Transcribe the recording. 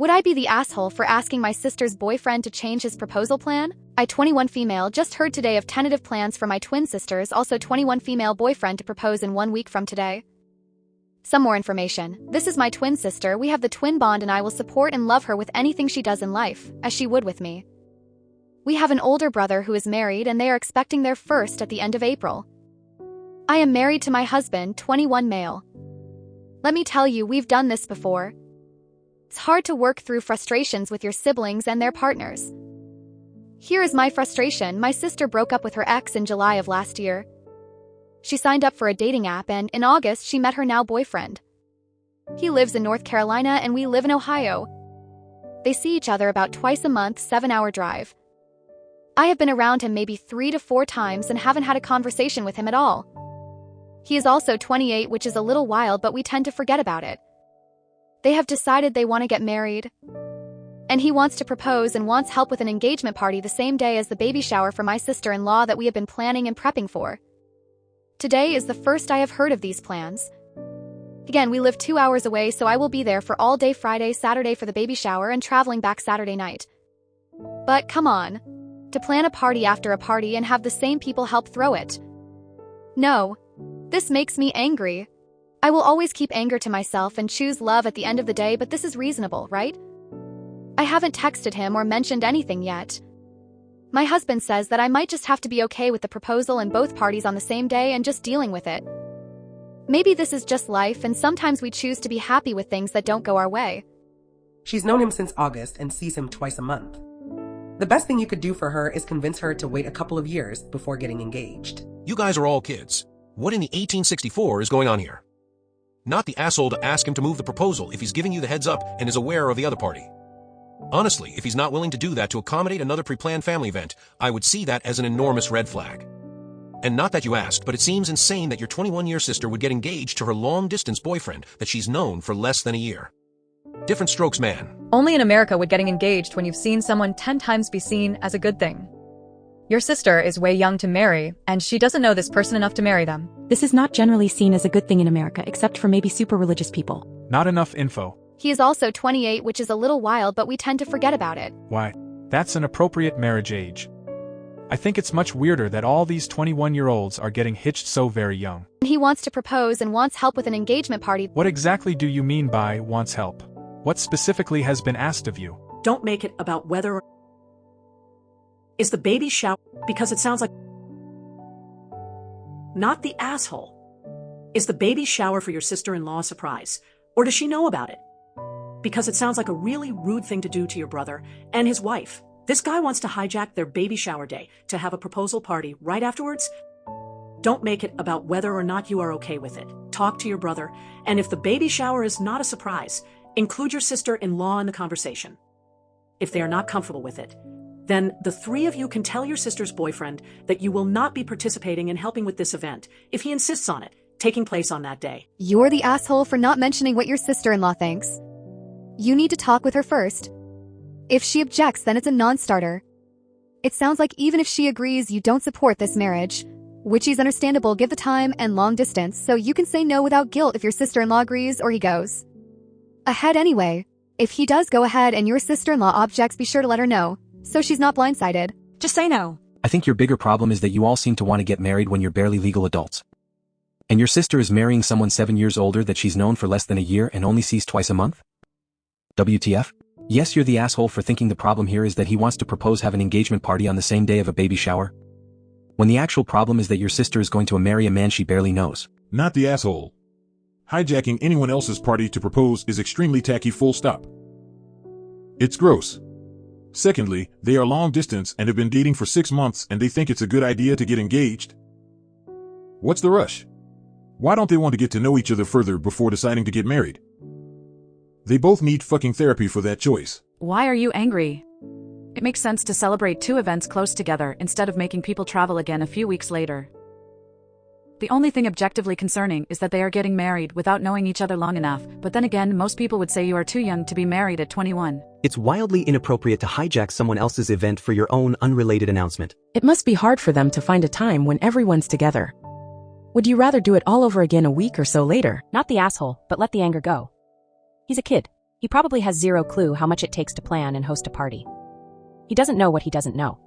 Would I be the asshole for asking my sister's boyfriend to change his proposal plan? I 21 female just heard today of tentative plans for my twin sisters, also 21 female boyfriend to propose in 1 week from today. Some more information. This is my twin sister, we have the twin bond and I will support and love her with anything she does in life, as she would with me. We have an older brother who is married and they are expecting their first at the end of April. I am married to my husband, 21 male. Let me tell you, we've done this before. It's hard to work through frustrations with your siblings and their partners. Here is my frustration. My sister broke up with her ex in July of last year. She signed up for a dating app and in August she met her now boyfriend. He lives in North Carolina and we live in Ohio. They see each other about twice a month, 7-hour drive. I have been around him maybe 3 to 4 times and haven't had a conversation with him at all. He is also 28, which is a little wild, but we tend to forget about it. They have decided they want to get married. And he wants to propose and wants help with an engagement party the same day as the baby shower for my sister-in-law that we have been planning and prepping for. Today is the first I have heard of these plans. Again, we live 2 hours away, so I will be there for all day Friday, Saturday for the baby shower and traveling back Saturday night. But come on. To plan a party after a party and have the same people help throw it. No. This makes me angry. I will always keep anger to myself and choose love at the end of the day, but this is reasonable, right? I haven't texted him or mentioned anything yet. My husband says that I might just have to be okay with the proposal and both parties on the same day and just dealing with it. Maybe this is just life and sometimes we choose to be happy with things that don't go our way. She's known him since August and sees him twice a month. The best thing you could do for her is convince her to wait a couple of years before getting engaged. You guys are all kids. What in the 1864 is going on here? Not the asshole to ask him to move the proposal if he's giving you the heads up and is aware of the other party. Honestly, if he's not willing to do that to accommodate another pre-planned family event, I would see that as an enormous red flag. And not that you asked, but it seems insane that your 21-year sister would get engaged to her long-distance boyfriend that she's known for less than a year. Different strokes, man. Only in America would getting engaged when you've seen someone 10 times be seen as a good thing. Your sister is way young to marry, and she doesn't know this person enough to marry them. This is not generally seen as a good thing in America, except for maybe super religious people. Not enough info. He is also 28, which is a little wild, but we tend to forget about it. Why? That's an appropriate marriage age. I think it's much weirder that all these 21-year-olds are getting hitched so very young. He wants to propose and wants help with an engagement party. What exactly do you mean by wants help? What specifically has been asked of you? Don't make it about whether or is the baby shower, because it sounds like not the asshole. Is the baby shower for your sister-in-law a surprise? Or does she know about it? Because it sounds like a really rude thing to do to your brother and his wife. This guy wants to hijack their baby shower day to have a proposal party right afterwards. Don't make it about whether or not you are okay with it. Talk to your brother, and if the baby shower is not a surprise, include your sister-in-law in the conversation. If they are not comfortable with it, then the 3 of you can tell your sister's boyfriend that you will not be participating in helping with this event if he insists on it, taking place on that day. You're the asshole for not mentioning what your sister-in-law thinks. You need to talk with her first. If she objects, then it's a non-starter. It sounds like even if she agrees, you don't support this marriage, which is understandable. Give the time and long distance so you can say no without guilt if your sister-in-law agrees or he goes ahead anyway. If he does go ahead and your sister-in-law objects, be sure to let her know, so she's not blindsided. Just say no. I think your bigger problem is that you all seem to want to get married when you're barely legal adults. And your sister is marrying someone 7 years older that she's known for less than a year and only sees twice a month? WTF? Yes, you're the asshole for thinking the problem here is that he wants to have an engagement party on the same day of a baby shower. When the actual problem is that your sister is going to marry a man she barely knows. Not the asshole. Hijacking anyone else's party to propose is extremely tacky, full stop. It's gross. Secondly, they are long distance and have been dating for 6 months and they think it's a good idea to get engaged. What's the rush? Why don't they want to get to know each other further before deciding to get married? They both need fucking therapy for that choice. Why are you angry? It makes sense to celebrate 2 events close together instead of making people travel again a few weeks later. The only thing objectively concerning is that they are getting married without knowing each other long enough, but then again, most people would say you are too young to be married at 21. It's wildly inappropriate to hijack someone else's event for your own unrelated announcement. It must be hard for them to find a time when everyone's together. Would you rather do it all over again a week or so later? Not the asshole, but let the anger go. He's a kid. He probably has zero clue how much it takes to plan and host a party. He doesn't know what he doesn't know.